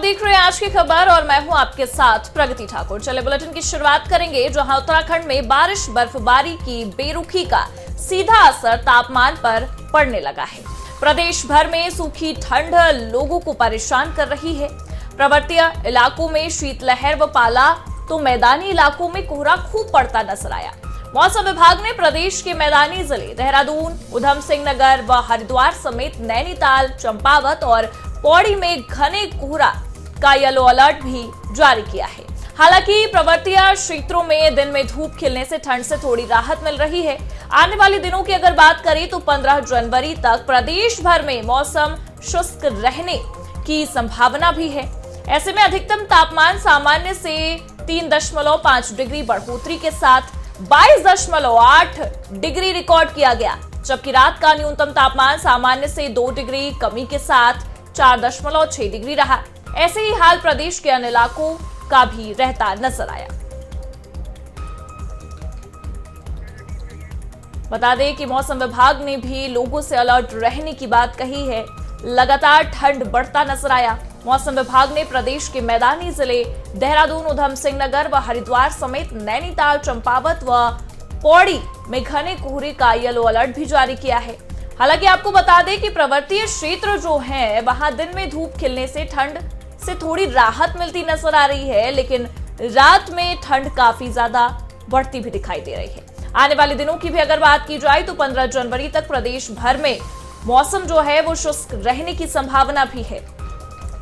देख रहे हैं आज की खबर और मैं हूं आपके साथ प्रगति ठाकुर। चले बुलेटिन की शुरुआत करेंगे जहां उत्तराखंड में बारिश बर्फबारी की बेरुखी का सीधा असर तापमान पर पड़ने लगा है। प्रदेश भर में सूखी ठंड लोगों को परेशान कर रही है। पर्वतीय इलाकों में शीतलहर व पाला तो मैदानी इलाकों में कोहरा खूब पड़ता नजर आया। मौसम विभाग ने प्रदेश के मैदानी जिले देहरादून, उधम सिंह नगर व हरिद्वार समेत नैनीताल, चंपावत और पौड़ी में घने कोहरा का येलो अलर्ट भी जारी किया है। हालांकि पर्वतीय क्षेत्रों में दिन में धूप खिलने से ठंड से थोड़ी राहत मिल रही है। आने वाले दिनों की अगर बात करें तो 15 जनवरी तक प्रदेश भर में मौसम शुष्क रहने की संभावना भी है। ऐसे में अधिकतम तापमान सामान्य से 3.5 डिग्री बढ़ोतरी के साथ 22.8 डिग्री रिकॉर्ड किया गया, जबकि रात का न्यूनतम तापमान सामान्य से 2 डिग्री कमी के साथ 4.6 डिग्री रहा। ऐसे ही हाल प्रदेश के अन्य इलाकों का भी रहता नजर आया। बता दें कि मौसम विभाग ने भी लोगों से अलर्ट रहने की बात कही है। लगातार ठंड बढ़ता नजर आया। मौसम विभाग ने प्रदेश के मैदानी जिले देहरादून, उधम सिंह नगर व हरिद्वार समेत नैनीताल, चंपावत व पौड़ी में घने कोहरे का येलो अलर्ट भी जारी किया है। हालांकि आपको बता दें कि पर्वतीय क्षेत्र जो है वहां दिन में धूप खिलने से ठंड से थोड़ी राहत मिलती नजर आ रही है, लेकिन रात में ठंड काफी ज्यादा बढ़ती भी दिखाई दे रही है। आने वाले दिनों की भी अगर बात की जाए तो 15 जनवरी तक प्रदेश भर में मौसम जो है वो शुष्क रहने की संभावना भी है।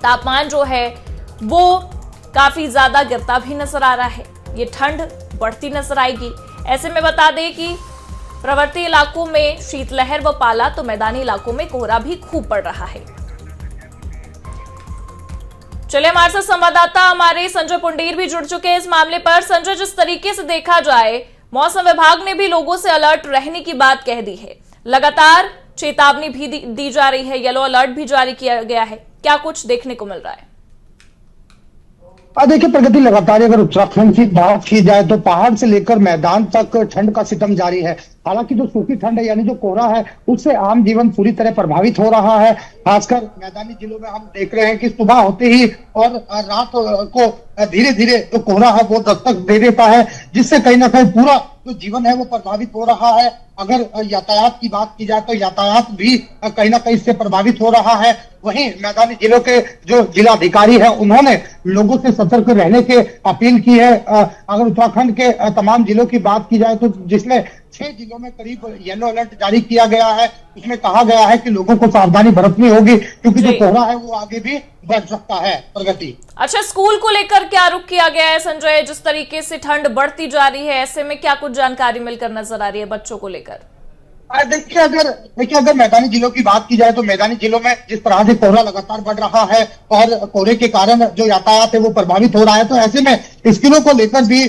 तापमान जो है वो काफी ज्यादा गिरता भी नजर आ रहा है। ये ठंड बढ़ती नजर आएगी। ऐसे में बता दें कि पर्वतीय इलाकों में शीतलहर व पाला तो मैदानी इलाकों में कोहरा भी खूब पड़ रहा है। चलिए हमारे साथ संवाददाता हमारे संजय पुंडीर भी जुड़ चुके हैं इस मामले पर। संजय, जिस तरीके से देखा जाए मौसम विभाग ने भी लोगों से अलर्ट रहने की बात कह दी है। लगातार चेतावनी भी दी जा रही है, येलो अलर्ट भी जारी किया गया है। क्या कुछ देखने को मिल रहा है? देखिए प्रगति, लगातार अगर उत्तराखंड की बात की जाए तो पहाड़ से लेकर मैदान तक ठंड का सितम जारी है। हालांकि जो सूखी ठंड है यानी जो कोहरा है उससे आम जीवन पूरी तरह प्रभावित हो रहा है। खासकर मैदानी जिलों में हम देख रहे हैं कि सुबह होते ही और रात को धीरे धीरे जो कोहरा है वो दस्तक दे देता है, जिससे कहीं ना कहीं पूरा जो जीवन है वो प्रभावित हो रहा है। अगर यातायात की बात की जाए तो यातायात भी कहीं ना कहीं इससे प्रभावित हो रहा है। वहीं मैदानी जिलों के जो जिलाधिकारी हैं उन्होंने लोगों से सतर्क रहने की अपील की है। अगर उत्तराखंड के तमाम जिलों की बात की जाए तो जिसमें 6 जिलों में करीब येलो अलर्ट जारी किया गया है, उसमें कहा गया है कि लोगों को सावधानी बरतनी होगी क्योंकि जो कोहरा है वो आगे भी बढ़ सकता है। प्रगति, अच्छा, स्कूल को लेकर क्या रुख किया गया है संजय? जिस तरीके से ठंड बढ़ती जा रही है, ऐसे में क्या कुछ जानकारी मिलकर नजर आ रही है बच्चों को लेकर? देखिए अगर मैदानी जिलों की बात की जाए तो मैदानी जिलों में जिस तरह से कोहरा लगातार बढ़ रहा है और कोहरे के कारण जो यातायात है वो प्रभावित हो रहा है, तो ऐसे में स्कूलों को लेकर भी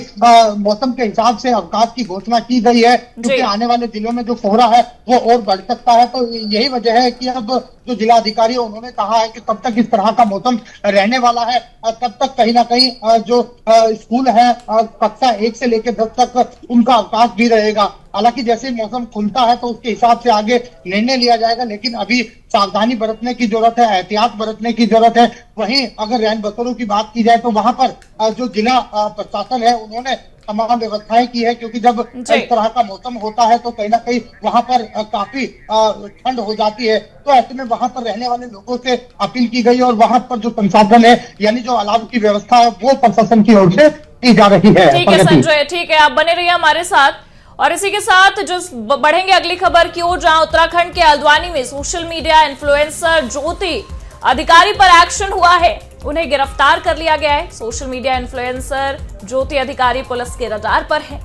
मौसम के हिसाब से अवकाश की घोषणा की गई है क्योंकि आने वाले दिनों में जो कोहरा है वो और बढ़ सकता है। तो यही वजह है कि अब जो जिलाधिकारी है उन्होंने कहा है कि तब तक इस तरह का मौसम रहने वाला है, तब तक कहीं ना कहीं जो स्कूल है कक्षा 1 से लेकर 10 तक उनका अवकाश भी रहेगा। हालांकि जैसे मौसम खुलता है तो उसके हिसाब से आगे निर्णय लिया जाएगा, लेकिन अभी सावधानी बरतने की जरूरत है, एहतियात बरतने की जरूरत है। वहीं अगर रैन बसेरों की बात की जाए तो वहां पर जो जिला प्रशासन है उन्होंने तमाम व्यवस्थाएं की है क्योंकि जब इस तरह का मौसम होता है तो कहीं ना कहीं वहां पर काफी ठंड हो जाती है। तो ऐसे में वहां पर रहने वाले लोगों से अपील की गई और वहां पर जो संसाधन है यानी जो अलाव की व्यवस्था है वो प्रशासन की ओर से की जा रही है। ठीक है संजय, ठीक है, आप बने रहिए हमारे साथ। और इसी के साथ जो बढ़ेंगे अगली खबर की ओर, जहां उत्तराखंड के हल्द्वानी में सोशल मीडिया इन्फ्लुएंसर ज्योति अधिकारी पर एक्शन हुआ है। उन्हें गिरफ्तार कर लिया गया है। सोशल मीडिया इन्फ्लुएंसर ज्योति अधिकारी पुलिस के रडार पर है।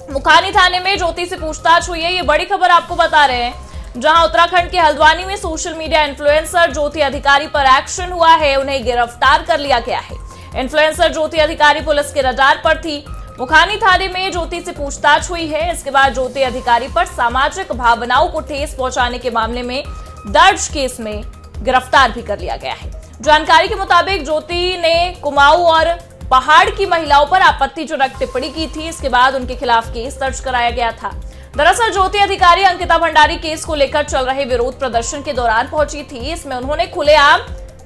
मुखानी थाने में ज्योति से पूछताछ हुई है। ये बड़ी खबर आपको बता रहे हैं, जहां उत्तराखंड के हल्द्वानी में सोशल मीडिया इन्फ्लुएंसर ज्योति अधिकारी पर एक्शन हुआ है। उन्हें गिरफ्तार कर लिया गया है। इन्फ्लुएंसर ज्योति अधिकारी पुलिस के रडार पर थी। मुखानी थाने में ज्योति से पूछताछ हुई है। इसके बाद ज्योति अधिकारी पर सामाजिक भावनाओं को ठेस पहुंचाने के मामले में दर्ज केस में गिरफ्तार भी कर लिया गया है। जानकारी के मुताबिक ज्योति ने कुमाऊं और पहाड़ की महिलाओं पर आपत्तिजनक टिप्पणी की थी। इसके बाद उनके खिलाफ केस दर्ज कराया गया था। दरअसल ज्योति अधिकारी अंकिता भंडारी केस को लेकर चल रहे विरोध प्रदर्शन के दौरान पहुंची थी। इसमें उन्होंने खुलेआम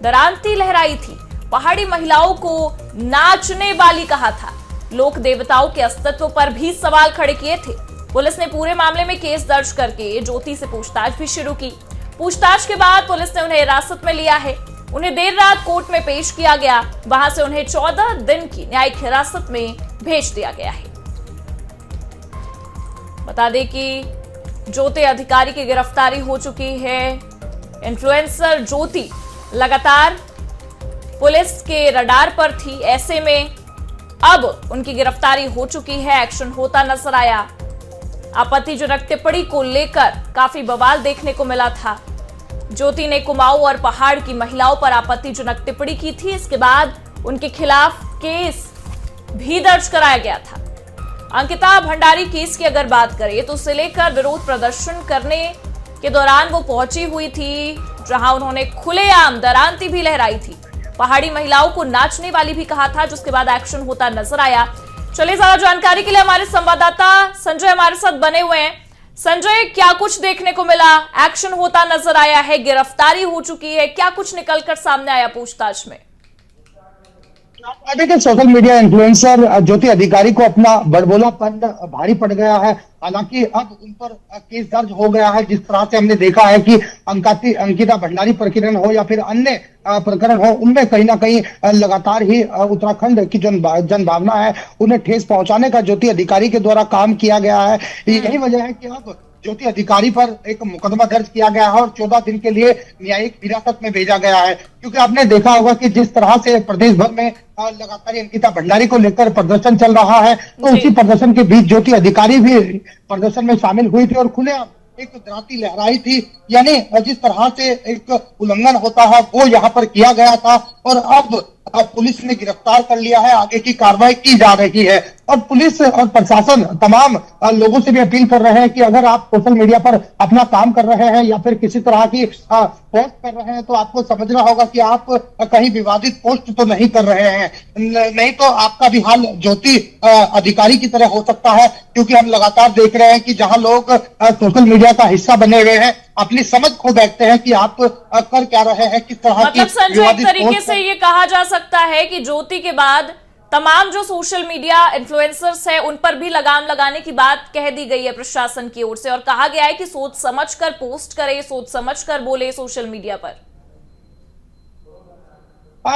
दरांती लहराई थी। पहाड़ी महिलाओं को नाचने वाली कहा था। लोक देवताओं के अस्तित्व पर भी सवाल खड़े किए थे। पुलिस ने पूरे मामले में केस दर्ज करके ज्योति से पूछताछ भी शुरू की। पूछताछ के बाद पुलिस ने उन्हें हिरासत में लिया है। उन्हें देर रात कोर्ट में पेश किया गया। वहां से उन्हें 14 दिन की न्यायिक हिरासत में भेज दिया गया है। बता दें कि ज्योति अधिकारी की गिरफ्तारी हो चुकी है। इन्फ्लुएंसर ज्योति लगातार पुलिस के रडार पर थी, ऐसे में अब उनकी गिरफ्तारी हो चुकी है। एक्शन होता नजर आया। आपत्तिजनक टिप्पणी को लेकर काफी बवाल देखने को मिला था। ज्योति ने कुमाऊं और पहाड़ की महिलाओं पर आपत्तिजनक टिप्पणी की थी। इसके बाद उनके खिलाफ केस भी दर्ज कराया गया था। अंकिता भंडारी केस की अगर बात करें तो उसे लेकर विरोध प्रदर्शन करने के दौरान वो पहुंची हुई थी, जहां उन्होंने खुलेआम दरांती भी लहराई थी। पहाड़ी महिलाओं को नाचने वाली भी कहा था, जिसके बाद एक्शन होता नजर आया। चलिए, ज्यादा जानकारी के लिए हमारे संवाददाता संजय हमारे साथ बने हुए हैं। संजय, क्या कुछ देखने को मिला? एक्शन होता नजर आया है, गिरफ्तारी हो चुकी है, क्या कुछ निकलकर सामने आया पूछताछ में? देखिए, सोशल मीडिया इन्फ्लुएंसर ज्योति अधिकारी को अपना बड़बोलापन भारी पड़ गया है। हालांकि अब उन पर केस दर्ज हो गया है। जिस तरह से हमने देखा है कि अंकिता भंडारी प्रकरण हो या फिर अन्य प्रकरण हो, उनमें कहीं ना कहीं लगातार ही उत्तराखंड की जनभावना है उन्हें ठेस पहुंचाने का ज्योति अधिकारी के द्वारा काम किया गया है। यही वजह है कि अब ज्योति अधिकारी पर एक मुकदमा दर्ज किया गया है और 14 दिन के लिए न्यायिक हिरासत में भेजा गया है। क्योंकि आपने देखा होगा कि जिस तरह से प्रदेश भर में लगातार अंकिता भंडारी को लेकर प्रदर्शन चल रहा है, तो उसी प्रदर्शन के बीच ज्योति अधिकारी भी प्रदर्शन में शामिल हुई थी और खुलेआम एक दराती लहराई थी। यानी जिस तरह से एक उल्लंघन होता है वो यहाँ पर किया गया था और अब पुलिस ने गिरफ्तार कर लिया है। आगे की कार्रवाई की जा रही है और पुलिस और प्रशासन तमाम लोगों से भी अपील कर रहे हैं कि अगर आप सोशल मीडिया पर अपना काम कर रहे हैं या फिर किसी तरह की पोस्ट कर रहे हैं, तो आपको समझना होगा कि आप कहीं विवादित पोस्ट तो नहीं कर रहे हैं, नहीं तो आपका भी हाल ज्योति अधिकारी की तरह हो सकता है। क्योंकि हम लगातार देख रहे हैं कि जहां लोग सोशल मीडिया का हिस्सा बने हुए हैं, अपनी समझ खो बैठते हैं कि आप कर क्या रहे हैं, किस तरह की संजय, एक तरीके से ये कहा जा सकता है कि ज्योति के बाद तमाम जो सोशल मीडिया इन्फ्लुएंसर्स है उन पर भी लगाम लगाने की बात कह दी गई है प्रशासन की ओर से और कहा गया है कि सोच समझकर पोस्ट करे, सोच समझकर बोले सोशल मीडिया पर।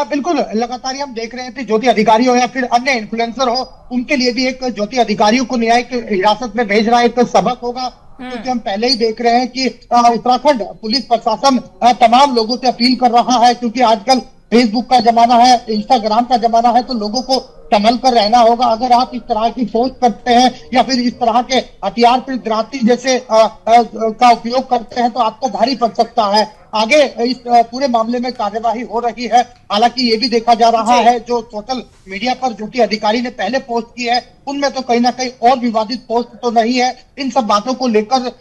बिल्कुल, लगातार हम देख रहे थे ज्योति अधिकारी हो या फिर अन्य इन्फ्लुएंसर हो, उनके लिए भी एक ज्योति अधिकारियों को न्यायिक हिरासत में भेज रहा है एक सबक होगा। क्योंकि हम पहले ही देख रहे हैं कि उत्तराखंड पुलिस प्रशासन तमाम लोगों से अपील कर रहा है, क्योंकि आजकल फेसबुक का जमाना है, इंस्टाग्राम का जमाना है, तो लोगों को संभल कर रहना होगा। अगर आप इस तरह की पोस्ट करते हैं या फिर इस तरह के हथियार फिर दराती जैसे का उपयोग करते हैं तो आपको भारी पड़ सकता है। आगे इस पूरे मामले में कार्यवाही हो रही है। हालांकि ये भी देखा जा रहा है जो सोशल मीडिया पर ज्योति अधिकारी ने पहले पोस्ट की है उनमें तो कहीं ना कहीं और विवादित पोस्ट तो नहीं है। इन सब बातों को लेकर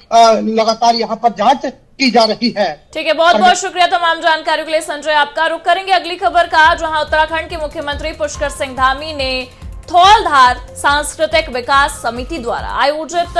लगातार यहाँ पर जांच की जा रही है। ठीक है, बहुत बहुत शुक्रिया तमाम जानकारियों के लिए संजय। आपका रुख करेंगे अगली खबर का, जहां उत्तराखंड के मुख्यमंत्री पुष्कर सिंह धामी ने धौलधार सांस्कृतिक विकास समिति द्वारा आयोजित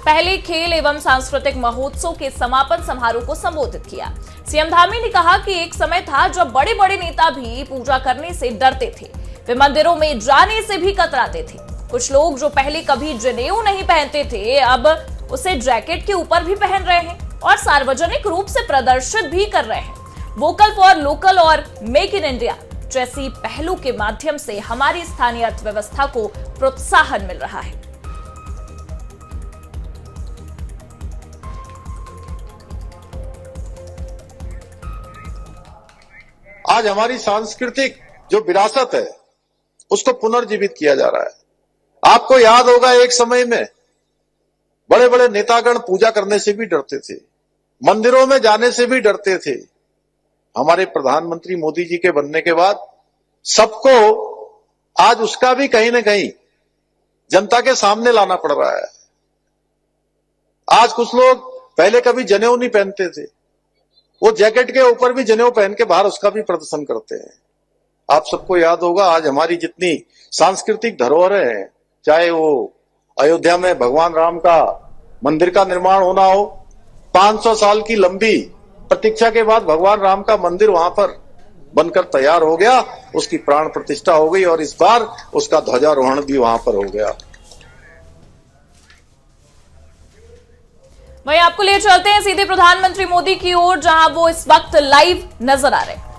पहले खेल एवं सांस्कृतिक महोत्सव के समापन समारोह को संबोधित किया। सीएम धामी ने कहा कि एक समय था जब बड़े बड़े नेता भी पूजा करने से डरते थे, वे मंदिरों में जाने से भी कतराते थे। कुछ लोग जो पहले कभी जनेऊ नहीं पहनते थे अब उसे जैकेट के ऊपर भी पहन रहे हैं और सार्वजनिक रूप से प्रदर्शित भी कर रहे हैं। वोकल फॉर लोकल और मेक इन इंडिया जैसी पहलों के माध्यम से हमारी स्थानीय अर्थव्यवस्था को प्रोत्साहन मिल रहा है। आज हमारी सांस्कृतिक जो विरासत है उसको पुनर्जीवित किया जा रहा है। आपको याद होगा एक समय में बड़े बड़े नेतागण पूजा करने से भी डरते थे, मंदिरों में जाने से भी डरते थे। हमारे प्रधानमंत्री मोदी जी के बनने के बाद सबको आज उसका भी कहीं ना कहीं जनता के सामने लाना पड़ रहा है। आज कुछ लोग पहले कभी जनेऊ नहीं पहनते थे, वो जैकेट के ऊपर भी जनेऊ पहन के बाहर उसका भी प्रदर्शन करते हैं। आप सबको याद होगा आज हमारी जितनी सांस्कृतिक धरोहरें हैं, चाहे वो अयोध्या में भगवान राम का मंदिर का निर्माण होना हो, 500 साल की लंबी प्रतीक्षा के बाद भगवान राम का मंदिर वहां पर बनकर तैयार हो गया, उसकी प्राण प्रतिष्ठा हो गई और इस बार उसका ध्वजारोहण भी वहां पर हो गया। वहीं आपको ले चलते हैं सीधे प्रधानमंत्री मोदी की ओर, जहां वो इस वक्त लाइव नजर आ रहे हैं।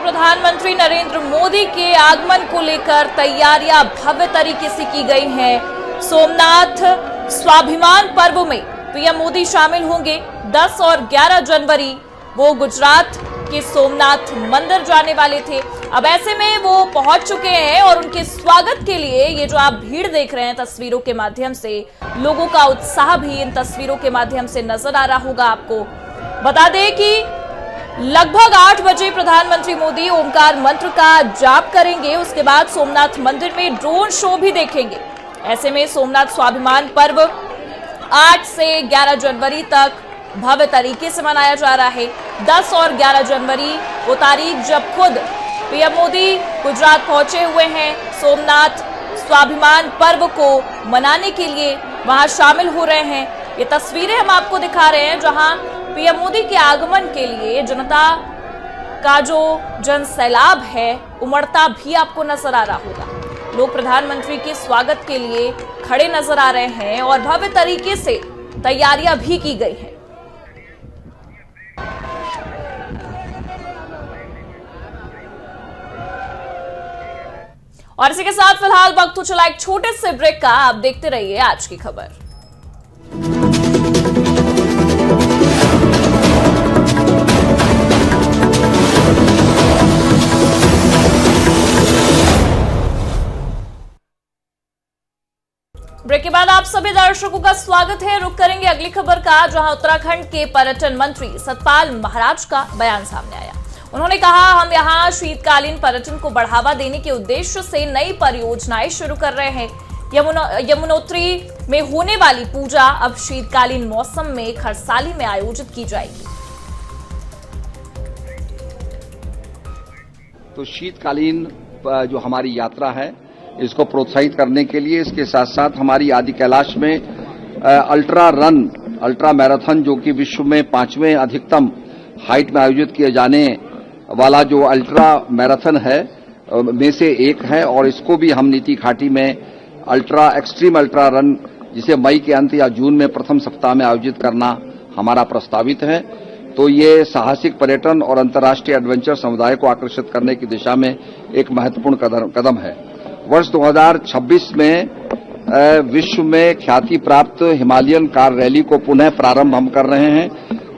प्रधानमंत्री नरेंद्र मोदी के आगमन को लेकर तैयारियां भव्य तरीके से की गई हैं। सोमनाथ स्वाभिमान पर्व में पीएम मोदी शामिल होंगे। 10 और 11 जनवरी वो गुजरात के सोमनाथ मंदिर जाने वाले थे। अब ऐसे में वो पहुंच चुके हैं और उनके स्वागत के लिए ये जो आप भीड़ देख रहे हैं तस्वीरों के माध्यम से, लोगों का उत्साह भी इन तस्वीरों के माध्यम से नजर आ रहा होगा आपको। बता दें कि लगभग 8 बजे प्रधानमंत्री मोदी ओमकार मंत्र का जाप करेंगे। उसके बाद सोमनाथ मंदिर में ड्रोन शो भी देखेंगे। ऐसे में सोमनाथ स्वाभिमान पर्व 8 से 11 जनवरी तक भव्य तरीके से मनाया जा रहा है। 10 और 11 जनवरी वो तारीख जब खुद पीएम मोदी गुजरात पहुंचे हुए हैं, सोमनाथ स्वाभिमान पर्व को मनाने के लिए वहां शामिल हो रहे हैं। ये तस्वीरें हम आपको दिखा रहे हैं जहां पीएम मोदी के आगमन के लिए जनता का जो जन सैलाब है उमड़ता भी आपको नजर आ रहा होगा। लोग प्रधानमंत्री के स्वागत के लिए खड़े नजर आ रहे हैं और भव्य तरीके से तैयारियां भी की गई हैं। और इसी के साथ फिलहाल वक्त हो चला एक छोटे से ब्रेक का। आप देखते रहिए आज की खबर। ब्रेक के बाद आप सभी दर्शकों का स्वागत है। रुक करेंगे अगली खबर का, जहां उत्तराखंड के पर्यटन मंत्री सतपाल महाराज का बयान सामने आया। उन्होंने कहा, हम यहां शीतकालीन पर्यटन को बढ़ावा देने के उद्देश्य से नई परियोजनाएं शुरू कर रहे हैं। यमुनोत्री में होने वाली पूजा अब शीतकालीन मौसम में खरसाली में आयोजित की जाएगी। तो शीतकालीन जो हमारी यात्रा है इसको प्रोत्साहित करने के लिए, इसके साथ साथ हमारी आदि कैलाश में अल्ट्रा मैराथन जो कि विश्व में 5वें अधिकतम हाइट में आयोजित किए जाने वाला जो अल्ट्रा मैराथन है में से एक है, और इसको भी हम नीति घाटी में एक्सट्रीम अल्ट्रा रन जिसे मई के अंत या जून में प्रथम सप्ताह में आयोजित करना हमारा प्रस्तावित है। तो ये साहसिक पर्यटन और अंतर्राष्ट्रीय एडवेंचर समुदाय को आकर्षित करने की दिशा में एक महत्वपूर्ण कदम है। वर्ष 2026 में विश्व में ख्याति प्राप्त हिमालयन कार रैली को पुनः प्रारंभ हम कर रहे हैं।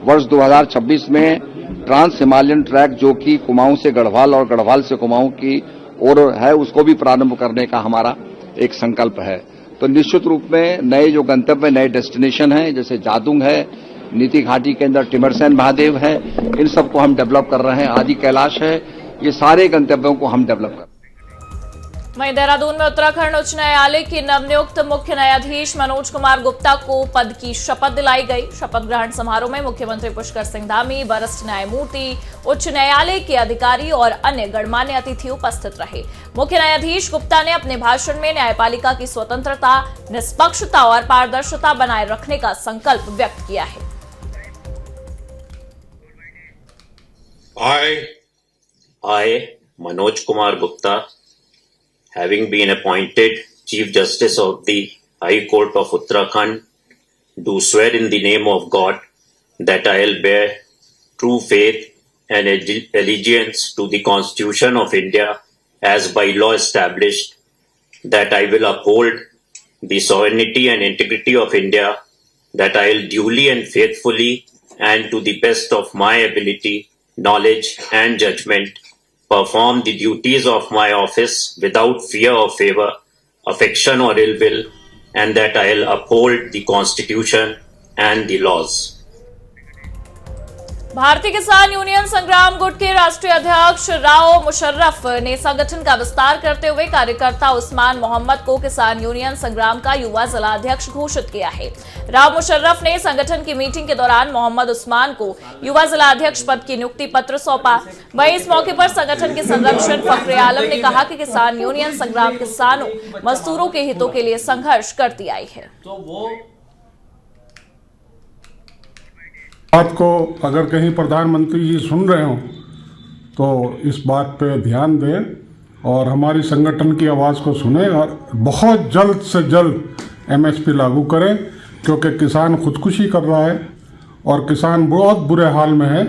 वर्ष 2026 में ट्रांस हिमालयन ट्रैक जो कि कुमाऊं से गढ़वाल और गढ़वाल से कुमाऊं की ओर है उसको भी प्रारंभ करने का हमारा एक संकल्प है। तो निश्चित रूप में नए जो गंतव्य, नए डेस्टिनेशन हैं जैसे जादुंग है, नीति घाटी के अंदर टिमरसैन महादेव है, इन सबको हम डेवलप कर रहे हैं। आदि कैलाश है ये सारे गंतव्यों को हम डेवलप कर। वहीं देहरादून में उत्तराखंड उच्च न्यायालय के नवनियुक्त मुख्य न्यायाधीश मनोज कुमार गुप्ता को पद की शपथ दिलाई गई। शपथ ग्रहण समारोह में मुख्यमंत्री पुष्कर सिंह धामी, वरिष्ठ न्यायमूर्ति, उच्च न्यायालय के अधिकारी और अन्य गणमान्य अतिथि उपस्थित रहे। मुख्य न्यायाधीश गुप्ता ने अपने भाषण में न्यायपालिका की स्वतंत्रता, निष्पक्षता और पारदर्शिता बनाए रखने का संकल्प व्यक्त किया है। I, Manoj Kumar Gupta, having been appointed Chief Justice of the High Court of Uttarakhand, do swear in the name of God that I will bear true faith and allegiance to the Constitution of India as by law established, that I will uphold the sovereignty and integrity of India, that I will duly and faithfully and to the best of my ability, knowledge and judgment perform the duties of my office without fear or favor, affection or ill will, and that I will uphold the Constitution and the laws. भारतीय किसान union संग्राम गुट के राष्ट्रीय अध्यक्ष राव मुशर्रफ ने संगठन का विस्तार करते हुए कार्यकर्ता उस्मान मोहम्मद को किसान यूनियन संग्राम का युवा जिला अध्यक्ष घोषित किया है। राव मुशर्रफ ने संगठन की मीटिंग के दौरान मोहम्मद उस्मान को युवा जिला अध्यक्ष पद की नियुक्ति पत्र सौंपा। वहीं इस मौके पर संगठन के संरक्षक फखरे आलम ने कहा कि किसान यूनियन संग्राम किसानों मजदूरों के हितों के लिए संघर्ष करती आई है। बात को अगर कहीं प्रधानमंत्री जी सुन रहे हो तो इस बात पे ध्यान दें और हमारी संगठन की आवाज़ को सुने और बहुत जल्द से जल्द एमएसपी लागू करें, क्योंकि किसान खुदकुशी कर रहा है और किसान बहुत बुरे हाल में है।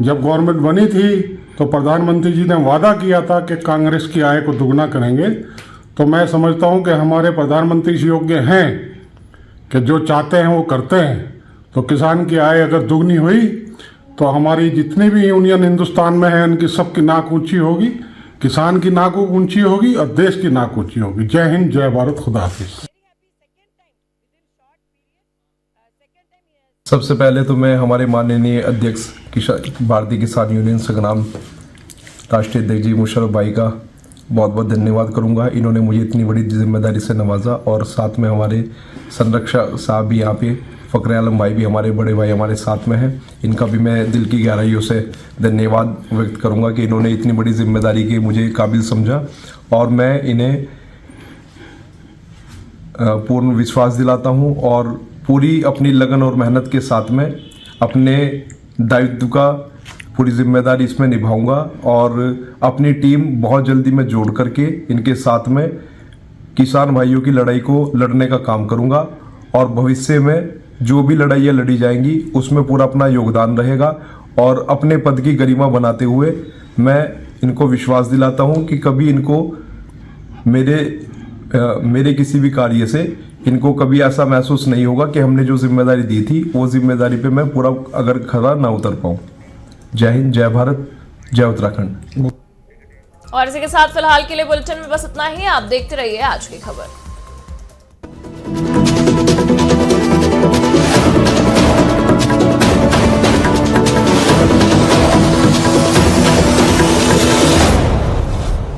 जब गवर्नमेंट बनी थी तो प्रधानमंत्री जी ने वादा किया था कि कांग्रेस की आय को दुगना करेंगे, तो मैं समझता हूँ कि हमारे प्रधानमंत्री जी योग्य हैं कि जो चाहते हैं वो करते हैं। तो किसान की आय अगर दुगनी हुई तो हमारी जितनी भी यूनियन हिंदुस्तान में है उनकी सबकी नाक ऊंची होगी, किसान की नाक ऊंची होगी और देश की नाक ऊंची होगी। जय हिंद, जय भारत, खुदा हाफिज। सबसे पहले तो मैं हमारे माननीय अध्यक्ष भारतीय किसान यूनियन संग्राम राष्ट्रीय अध्यक्ष जी मुशर्रफ भाई का बहुत बहुत धन्यवाद करूंगा। इन्होंने मुझे इतनी बड़ी जिम्मेदारी से नवाजा और साथ में हमारे संरक्षक साहब भी यहाँ पे, फखरे आलम भाई भी, हमारे बड़े भाई हमारे साथ में हैं। इनका भी मैं दिल की गहराइयों से धन्यवाद व्यक्त करूंगा कि इन्होंने इतनी बड़ी जिम्मेदारी के मुझे काबिल समझा और मैं इन्हें पूर्ण विश्वास दिलाता हूं और पूरी अपनी लगन और मेहनत के साथ में अपने दायित्व का पूरी जिम्मेदारी इसमें निभाऊंगा और अपनी टीम बहुत जल्दी में जोड़ करके इनके साथ में किसान भाइयों की लड़ाई को लड़ने का काम करूंगा और भविष्य में जो भी लड़ाइयाँ लड़ी जाएंगी उसमें पूरा अपना योगदान रहेगा और अपने पद की गरिमा बनाते हुए मैं इनको विश्वास दिलाता हूं कि कभी इनको मेरे किसी भी कार्य से इनको कभी ऐसा महसूस नहीं होगा कि हमने जो जिम्मेदारी दी थी वो जिम्मेदारी पे मैं पूरा अगर खरा ना उतर पाऊं। जय हिंद, जय भारत, जय उत्तराखंड। और इसी के साथ फिलहाल के लिए बुलेटिन में बस इतना ही। आप देखते रहिए आज की खबर।